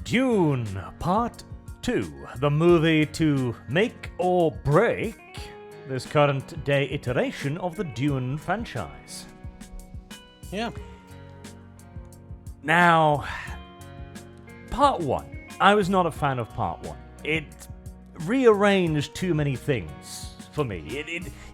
Dune Part 2, the movie to make or break this current day iteration of the Dune franchise. Yeah. Now, Part 1. I was not a fan of Part 1. It rearranged too many things for me.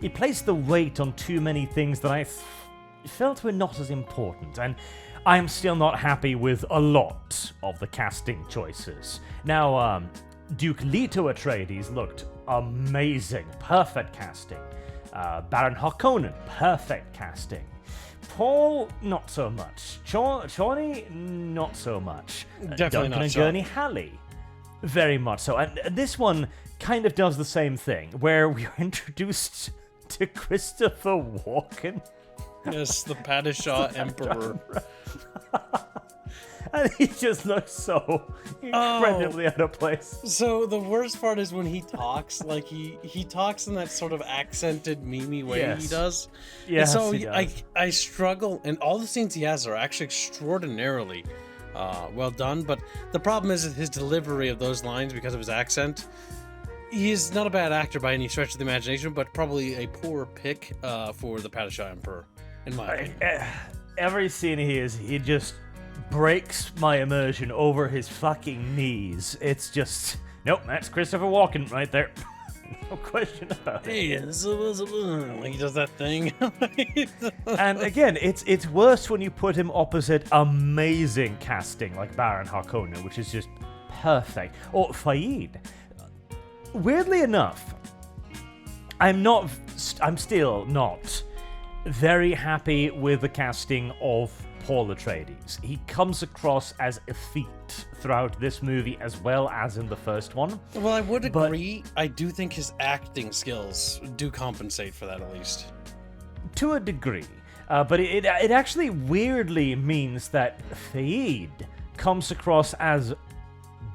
It placed the weight on too many things that I felt were not as important, and I am still not happy with a lot of the casting choices. Now, Duke Leto Atreides looked amazing, perfect casting. Baron Harkonnen, perfect casting. Paul, not so much. Chani, not so much. Definitely Duncan not and so. Gurney Hallie, very much so. And this one kind of does the same thing, where we are introduced to Christopher Walken. Yes, the Padishah Emperor. And he just looks so incredibly out of place. So the worst part is when he talks, like he talks in that sort of accented, memey way Yes. he does. Yes, and so he does. I struggle, and all the scenes he has are actually extraordinarily well done. But the problem is his delivery of those lines because of his accent. He is not a bad actor by any stretch of the imagination, but probably a poor pick for the Padishah Emperor, in my opinion. Every scene he just breaks my immersion over his fucking knees. It's just, nope, that's Christopher Walken right there. No question about it. Hey, he does that thing. And again, it's worse when you put him opposite amazing casting like Baron Harkonnen, which is just perfect. Or Fayed. Weirdly enough, I'm still not very happy with the casting of Paul Atreides. He comes across as effete throughout this movie as well as in the first one. Well, I would agree. I do think his acting skills do compensate for that, at least. To a degree. But it actually weirdly means that Fayed comes across as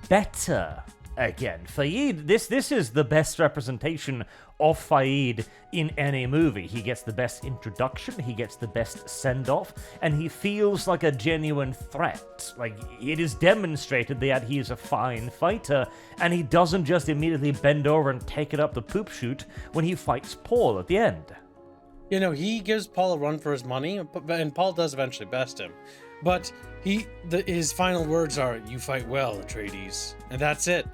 better again. Fayed, this is the best representation of Fayed in any movie. He gets the best introduction, he gets the best send-off, and he feels like a genuine threat. Like, it is demonstrated that he is a fine fighter, and he doesn't just immediately bend over and take it up the poop chute when he fights Paul at the end. You know, he gives Paul a run for his money, and Paul does eventually best him. But his final words are, "You fight well, Atreides," and that's it.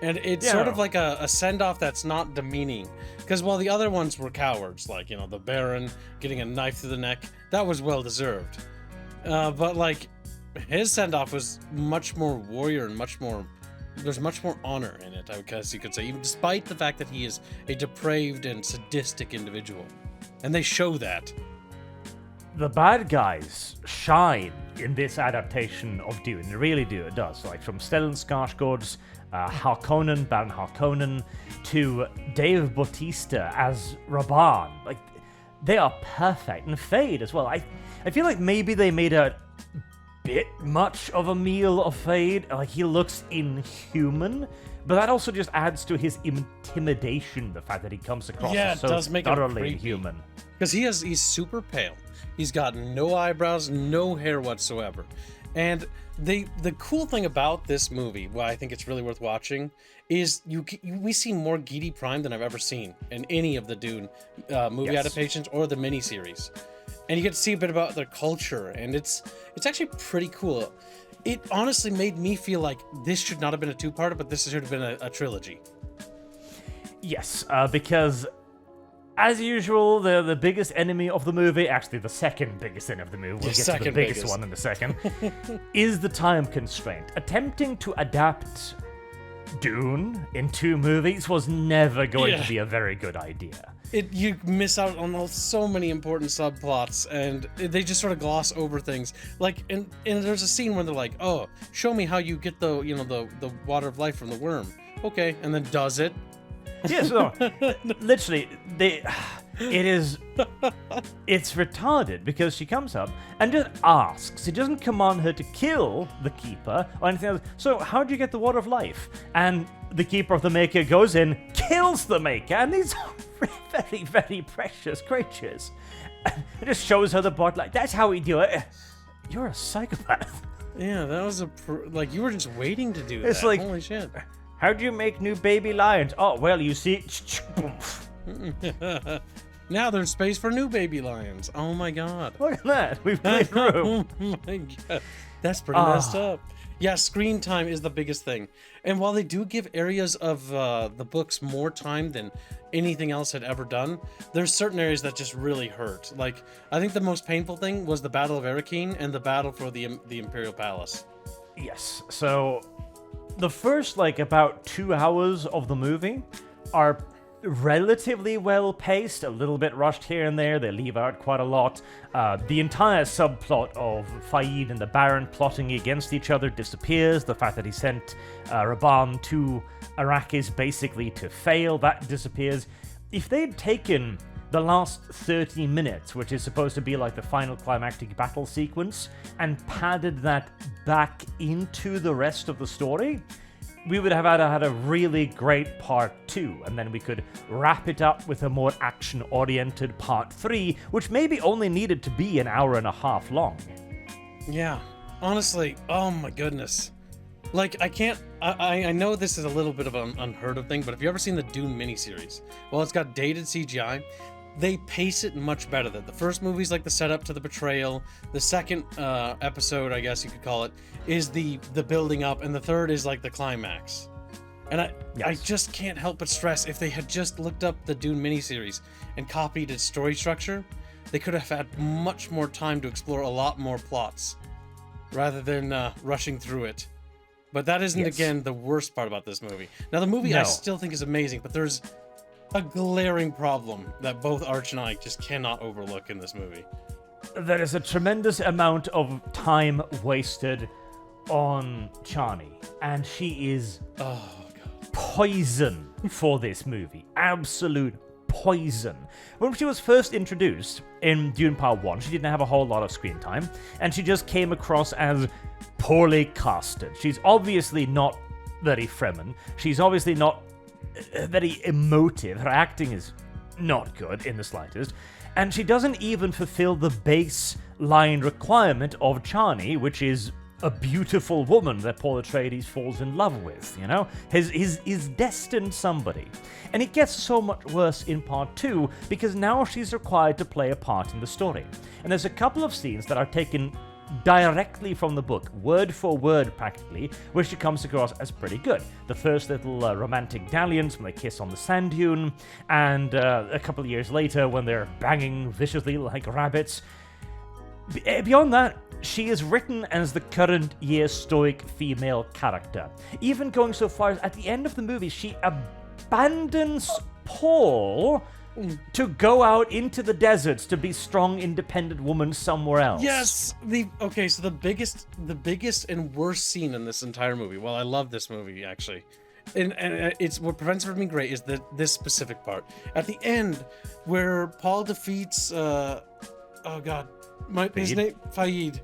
And it's sort of like a send-off that's not demeaning. Because while the other ones were cowards, like, you know, the Baron getting a knife through the neck, that was well-deserved. But, like, his send-off was much more warrior and there's much more honor in it, I guess you could say, even despite the fact that he is a depraved and sadistic individual. And they show that. The bad guys shine in this adaptation of Dune. They really do. It does. Like, from Stellan Skarsgård's Harkonnen, Baron Harkonnen, to Dave Bautista as Raban. Like, they are perfect. And Fayed as well. I feel like maybe they made a bit much of a meal of Fayed. Like, he looks inhuman. But that also just adds to his intimidation, the fact that he comes across as so does make him thoroughly creepy. human. Because he's super pale. He's got no eyebrows, no hair whatsoever. And the cool thing about this movie, why I think it's really worth watching, is we see more Giedi Prime than I've ever seen in any of the Dune movie adaptations or the miniseries. And you get to see a bit about their culture, and it's actually pretty cool. It honestly made me feel like this should not have been a two-parter, but this should have been a trilogy. Yes, because as usual, the biggest enemy of the movie, actually the second biggest enemy of the movie, we'll get to the biggest one in a second, is the time constraint. Attempting to adapt Dune in 2 movies was never going to be a very good idea. You miss out on so many important subplots, and they just sort of gloss over things. Like, and there's a scene where they're like, "Oh, show me how you get the water of life from the worm." Okay, and then does it. Yes, no, literally, it's retarded because she comes up and just asks. He doesn't command her to kill the Keeper or anything else. So, how do you get the water of life? And the Keeper of the Maker goes in, kills the Maker, and these are very, very precious creatures. It just shows her the bot, like, that's how we do it. You're a psychopath. Yeah, that was like you were just waiting to do that. It's like, holy shit. How'd you make new baby lions? Oh, well, you see... Now there's space for new baby lions. Oh my god. Look at that. We've played through. Oh my god. That's pretty messed up. Yeah, screen time is the biggest thing. And while they do give areas of the books more time than anything else had ever done, there's certain areas that just really hurt. Like, I think the most painful thing was the Battle of Arrakeen and the battle for the Imperial Palace. Yes. So, the first, about 2 hours of the movie are relatively well paced, a little bit rushed here and there. They leave out quite a lot. The entire subplot of Fayed and the Baron plotting against each other disappears. The fact that he sent Raban to Arrakis basically to fail, that disappears. If they'd taken the last 30 minutes, which is supposed to be the final climactic battle sequence, and padded that back into the rest of the story, we would have had a really great part 2, and then we could wrap it up with a more action-oriented part 3, which maybe only needed to be an hour and a half long. Yeah, honestly, oh my goodness. I know this is a little bit of an unheard of thing, but have you ever seen the Dune miniseries? Well, it's got dated CGI. They pace it much better. The first movie's the setup to the betrayal. The second episode, I guess you could call it, is the building up, and the third is the climax. And I just can't help but stress, if they had just looked up the Dune miniseries and copied its story structure, they could have had much more time to explore a lot more plots, rather than rushing through it. But that isn't, again, the worst part about this movie. Now, the movie I still think is amazing, but there's a glaring problem that both Arch and I just cannot overlook in this movie. There is a tremendous amount of time wasted on Chani, and she is poison for this movie. Absolute poison. When she was first introduced in Dune Part 1, she didn't have a whole lot of screen time, and she just came across as poorly casted. She's obviously not very Fremen. She's obviously not very emotive. Her acting is not good in the slightest, and she doesn't even fulfill the baseline requirement of Chani, which is a beautiful woman that Paul Atreides falls in love with, He's destined somebody. And it gets so much worse in part 2, because now she's required to play a part in the story. And there's a couple of scenes that are taken directly from the book, word for word practically, which she comes across as pretty good. The first little romantic dalliance when they kiss on the sand dune, and a couple of years later when they're banging viciously like rabbits. Beyond that, she is written as the current year stoic female character, even going so far as at the end of the movie she abandons Paul to go out into the deserts to be strong, independent woman somewhere else. Yes. So the biggest and worst scene in this entire movie. Well, I love this movie actually, and it's what prevents it from being great is this specific part at the end where Paul defeats his name Fayed,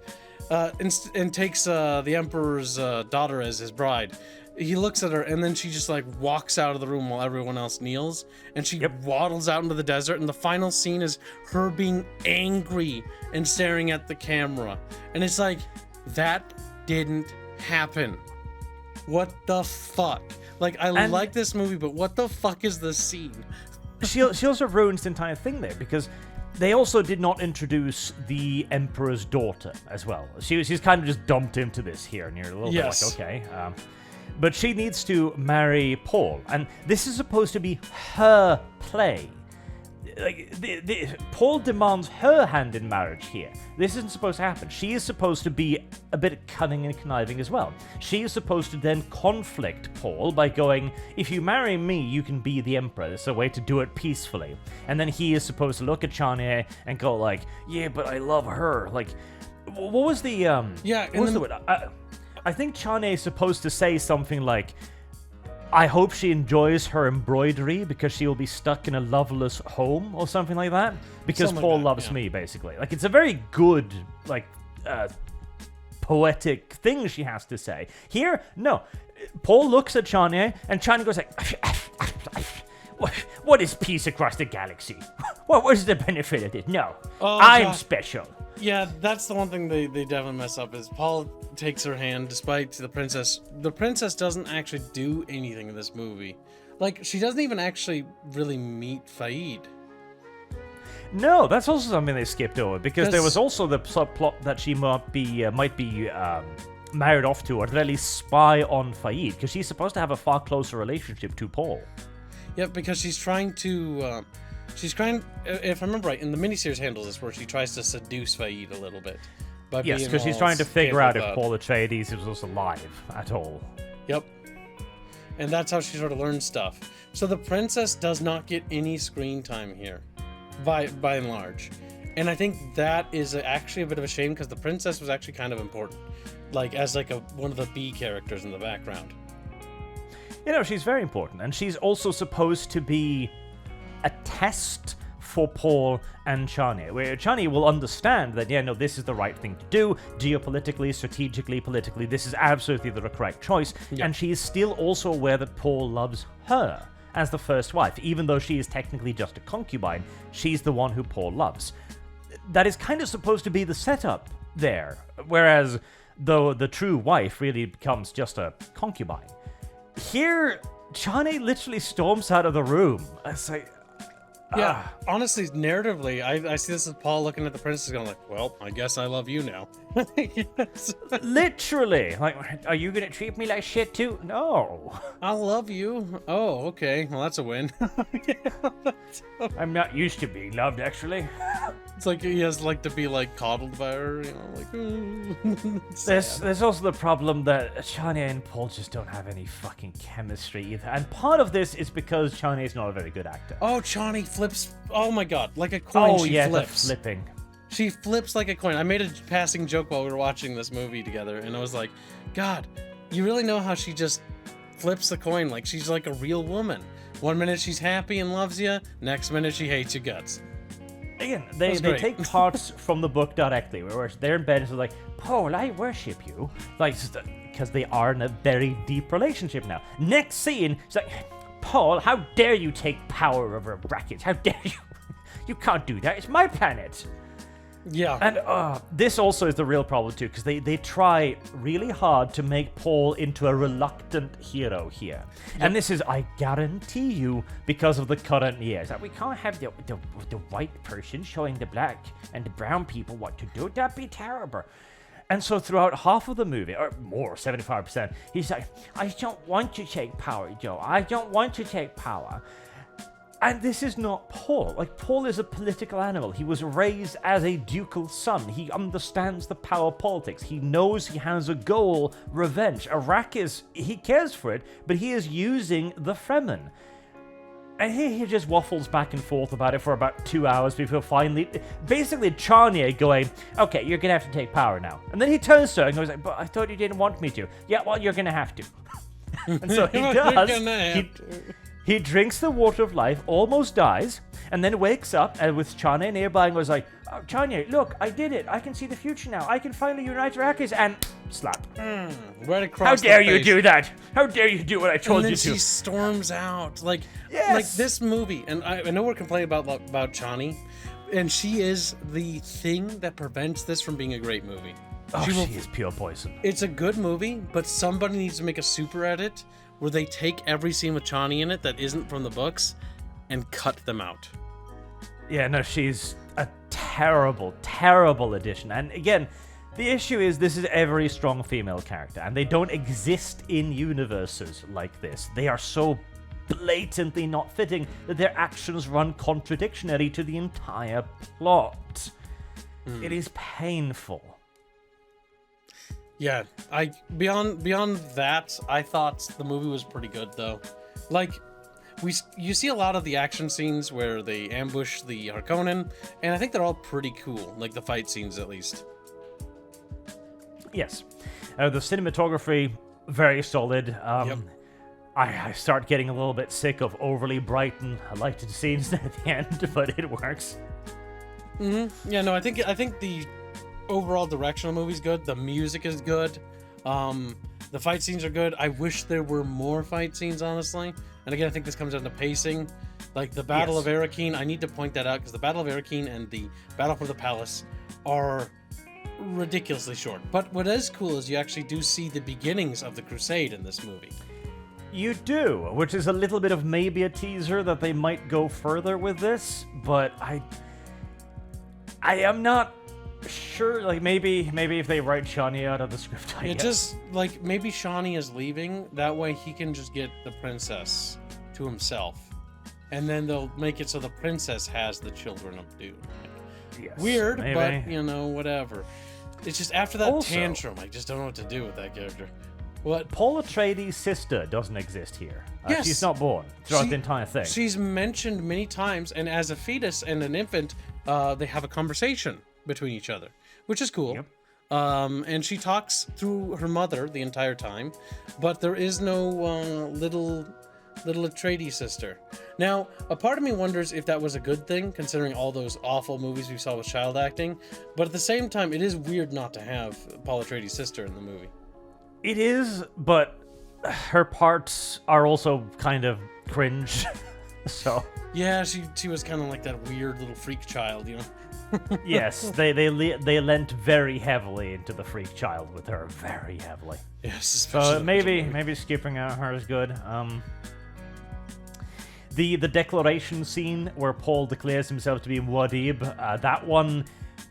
and takes the Emperor's daughter as his bride. He looks at her, and then she just walks out of the room while everyone else kneels, and she waddles out into the desert, and the final scene is her being angry and staring at the camera. And it's that didn't happen. What the fuck? I like this movie, but what the fuck is this scene? She also ruins the entire thing there, because they also did not introduce the Emperor's daughter as well. She's kind of just dumped into this here, and you're a little bit okay. But she needs to marry Paul, and this is supposed to be her play. Paul demands her hand in marriage here. This isn't supposed to happen. She is supposed to be a bit cunning and conniving as well. She is supposed to then conflict Paul by going, if you marry me, you can be the emperor. There's a way to do it peacefully. And then he is supposed to look at Chani and go yeah, but I love her. What was the... I think Chani is supposed to say something like, I hope she enjoys her embroidery because she will be stuck in a loveless home or something like that. Because something Paul loves me, basically. It's a very good, poetic thing she has to say. Here, no. Paul looks at Chani, and Chani goes what is peace across the galaxy? What was the benefit of it? No, I'm special. Yeah, that's the one thing they definitely mess up is Paul takes her hand despite the princess. The princess doesn't actually do anything in this movie. Like, she doesn't even actually really meet Fayed. No, that's also something they skipped over, because there was That's- also the subplot that she might be married off to, or at least spy on Fayed, because she's supposed to have a far closer relationship to Paul. Yeah, because she's trying to, if I remember right, in the miniseries handles this, where she tries to seduce Fayed a little bit. Yes, because she's trying to figure out if Paul Atreides was alive at all. Yep. And that's how she sort of learns stuff. So the princess does not get any screen time here, by and large. And I think that is actually a bit of a shame, because the princess was actually kind of important, like as like one of the B characters in the background. You know, she's very important, and she's also supposed to be a test for Paul and Chani, where Chani will understand that, yeah, no, this is the right thing to do, geopolitically, strategically, politically, this is absolutely the correct choice, and she is still also aware that Paul loves her as the first wife, even though she is technically just a concubine, she's the one who Paul loves. That is kind of supposed to be the setup there, whereas though the true wife really becomes just a concubine. Here, Chani literally storms out of the room. It's like, Yeah, honestly, narratively, I see this as Paul looking at the princess going like, well, I guess I love you now. Yes. literally. Like, are you gonna treat me like shit too? No. I love you. Oh, okay. Well, that's a win. I'm not used to being loved, actually. It's like he has like to be like coddled by her, you know, like. There's also the problem that Chani and Paul just don't have any fucking chemistry either. And part of this is because Chani is not a very good actor. Oh, Chani flips. Oh my god, like a coin. Oh, she yeah, flips. the flipping. She flips like a coin. I made a passing joke while we were watching this movie together, and I was like, God, you really know how she just flips the coin like she's like a real woman. One minute she's happy and loves you, next minute she hates your guts. Again, they take parts from the book directly, where they're in bed and they're like, Paul, I worship you. Like, because they are in a very deep relationship now. Next scene, it's like, Paul, how dare you take power over Arrakis? How dare you? You can't do that. It's my planet. Yeah. And this also is the real problem too, because they try really hard to make Paul into a reluctant hero here. Yep. And this is, I guarantee you, because of the current years. That we can't have the white person showing the black and the brown people what to do. That'd be terrible. And so throughout half of the movie, or more, 75%, he's like, I don't want to take power, Joe. I don't want to take power. And this is not Paul. Like, Paul is a political animal. He was raised as a ducal son. He understands the power politics. He knows he has a goal, revenge. Arrakis, he cares for it, but he is using the Fremen. And he just waffles back and forth about it for about 2 hours before finally, basically Chani going, okay, you're gonna have to take power now. And then he turns to her and goes like, but I thought you didn't want me to. Yeah, well, you're gonna have to. And so he does. He drinks the water of life, almost dies, and then wakes up with Chani nearby and goes like, oh, Chani, look, I did it. I can see the future now. I can finally unite Arrakis, and slap. Right across How dare the you face. do that? How dare you do what I told and then you to? she storms out. Like, Yes. like this movie, and I know we're complaining about Chani, and she is the thing that prevents this from being a great movie. Oh, she is pure poison. It's a good movie, but somebody needs to make a super edit where they take every scene with Chani in it that isn't from the books and cut them out. Yeah, no, she's a terrible, terrible addition. And again, the issue is this is a very strong female character, and they don't exist in universes like this. They are so blatantly not fitting that their actions run contradictory to the entire plot. It is painful. Yeah, beyond that, I thought the movie was pretty good though. Like, you see a lot of the action scenes where they ambush the Harkonnen, and I think they're all pretty cool, like the fight scenes at least. Yes. The cinematography, very solid. Yep. I start getting a little bit sick of overly bright and lighted scenes at the end, but it works. Yeah, no, I think the overall direction of the movie's good. The music is good. The fight scenes are good. I wish there were more fight scenes, honestly. And again, I think this comes down to pacing. Like the Battle Yes. of Arrakeen, I need to point that out because the Battle of Arrakeen and the Battle for the Palace are ridiculously short. But what is cool is you actually do see the beginnings of the Crusade in this movie. You do, which is a little bit of maybe a teaser that they might go further with this, but I am not sure. Like maybe if they write Chani out of the script, I It guess. just like maybe Chani is leaving. That way he can just get the princess to himself, and then they'll make it so the princess has the children of Dune. Yes, Weird, maybe. but whatever. It's just after that Also- tantrum, I just don't know what to do with that character. What? Paul Atreides' sister doesn't exist here. Yes. She's not born throughout She- the entire thing. She's mentioned many times, and as a fetus and an infant, they have a conversation between each other, which is cool. Yep. And she talks through her mother the entire time, but there is no little Atreides sister. Now, a part of me wonders if that was a good thing, considering all those awful movies we saw with child acting. But at the same time, it is weird not to have Paul Atreides' sister in the movie. It is, but her parts are also kind of cringe. So Yeah, she was kind of like that weird little freak child, yes, they lent very heavily into the freak child with her, very heavily. Yes, especially So the maybe skipping out her is good. The declaration scene where Paul declares himself to be Muad'Dib, that one,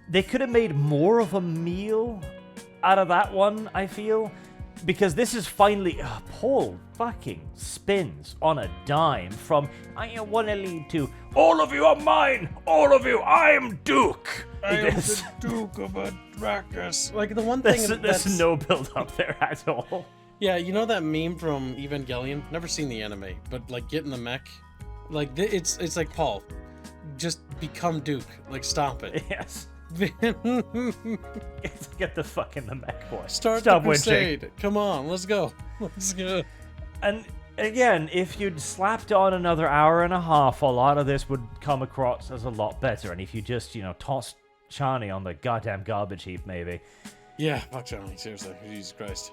they could have made more of a meal out of that one, I feel. Because this is finally... Paul fucking spins on a dime from, I want to lead to, all of you are mine! All of you, I'm Duke! I am the Duke of Arrakis. Like, the one thing There's no build-up there at all. Yeah, you know that meme from Evangelion? Never seen the anime, but, like, get in the mech. Like, it's like, Paul, just become Duke. Like, stop it. Yes. Get the fuck in the mech, boy. Start Stop the crusade. winching. Come on, let's go. Let's go. And again, if you'd slapped on another hour and a half, a lot of this would come across as a lot better. And if you just, tossed Chani on the goddamn garbage heap, maybe. Yeah, fuck Johnny, seriously. Jesus Christ.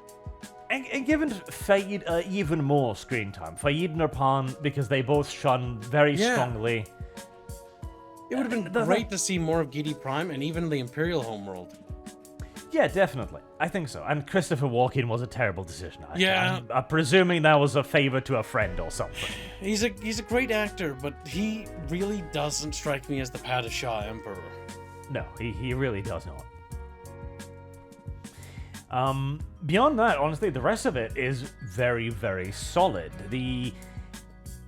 And given Fayed even more screen time, Fayed and Irpan, because they both shun very strongly. It would have been great to see more of Gidi Prime and even the Imperial homeworld. Yeah, definitely. I think so. And Christopher Walken was a terrible decision. Yeah. I'm presuming that was a favor to a friend or something. He's a great actor, but he really doesn't strike me as the Padishah Emperor. No, he really does not. Beyond that, honestly, the rest of it is very, very solid. The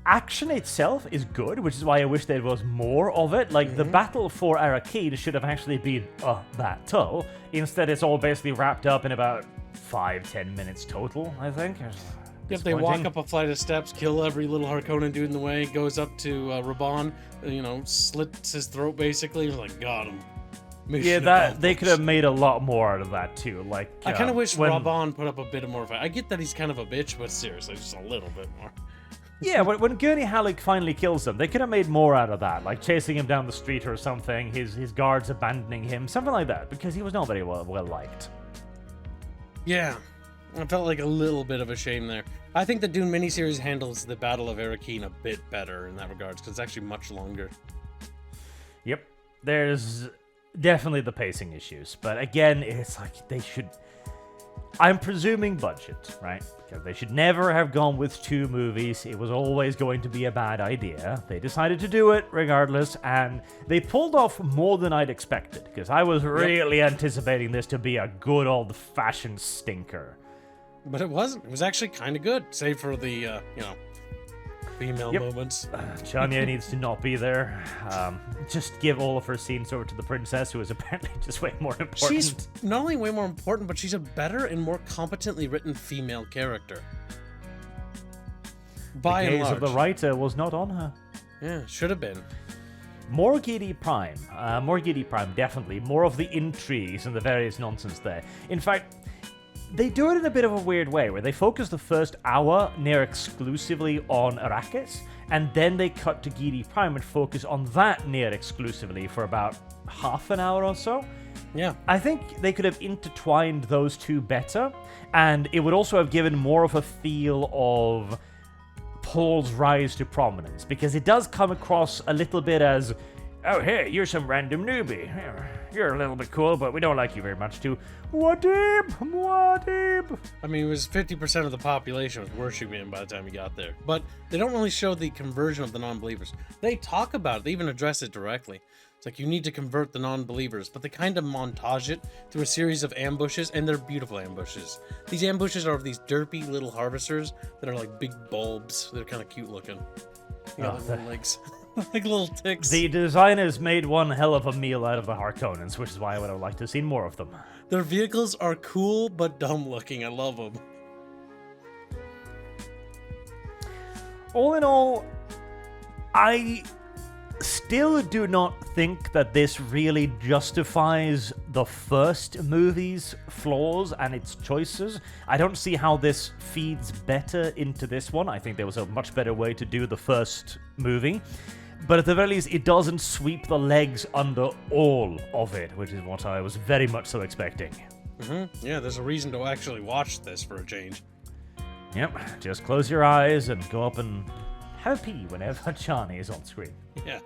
action itself is good, which is why I wish there was more of it. Like, the battle for Arrakeen should have actually been a battle. Instead, it's all basically wrapped up in about 5-10 minutes total, I think. Yep, they walk up a flight of steps, kill every little Harkonnen dude in the way, goes up to Raban, slits his throat basically. He's like, got him. Mission They could have made a lot more out of that too. Like, I kind of wish when, Raban put up a bit more of a... I get that he's kind of a bitch, but seriously, just a little bit more. Yeah, when Gurney Halleck finally kills him, they could have made more out of that, like chasing him down the street or something, his guards abandoning him, something like that, because he was not very well liked. Yeah, I felt like a little bit of a shame there. I think the Dune miniseries handles the Battle of Arrakeen a bit better in that regards, because it's actually much longer. Yep, there's definitely the pacing issues, but again, it's like they should... I'm presuming budget, right? Because they should never have gone with 2 movies. It was always going to be a bad idea. They decided to do it regardless, and they pulled off more than I'd expected, because I was really anticipating this to be a good old-fashioned stinker. But it wasn't. It was actually kind of good, save for the, female moments. Chani needs to not be there. Just give all of her scenes over to the princess, who is apparently just way more important. She's not only way more important, but she's a better and more competently written female character. By and The gaze large. of the writer was not on her. Yeah, should have been. More Gidi Prime, definitely. More of the intrigues and the various nonsense there. In fact, they do it in a bit of a weird way, where they focus the first hour near exclusively on Arrakis, and then they cut to Gidi Prime and focus on that near exclusively for about half an hour or so. Yeah. I think they could have intertwined those two better, and it would also have given more of a feel of Paul's rise to prominence, because it does come across a little bit as, oh, hey, you're some random newbie. You're a little bit cool, but we don't like you very much, too. Wadib! I mean, it was 50% of the population was worshiping him by the time he got there. But they don't really show the conversion of the non-believers. They talk about it. They even address it directly. It's like, you need to convert the non-believers, but they kind of montage it through a series of ambushes, and they're beautiful ambushes. These ambushes are of these derpy little harvesters that are like big bulbs. They're kind of cute looking. You got little legs. Like little ticks. The designers made one hell of a meal out of the Harkonnens, which is why I would have liked to have seen more of them. Their vehicles are cool but dumb looking. I love them. All in all, I still do not think that this really justifies the first movie's flaws and its choices. I don't see how this feeds better into this one. I think there was a much better way to do the first movie. But at the very least, it doesn't sweep the legs under all of it, which is what I was very much so expecting. Yeah, there's a reason to actually watch this for a change. Yep, just close your eyes and go up and have a pee whenever Chani is on screen. Yeah.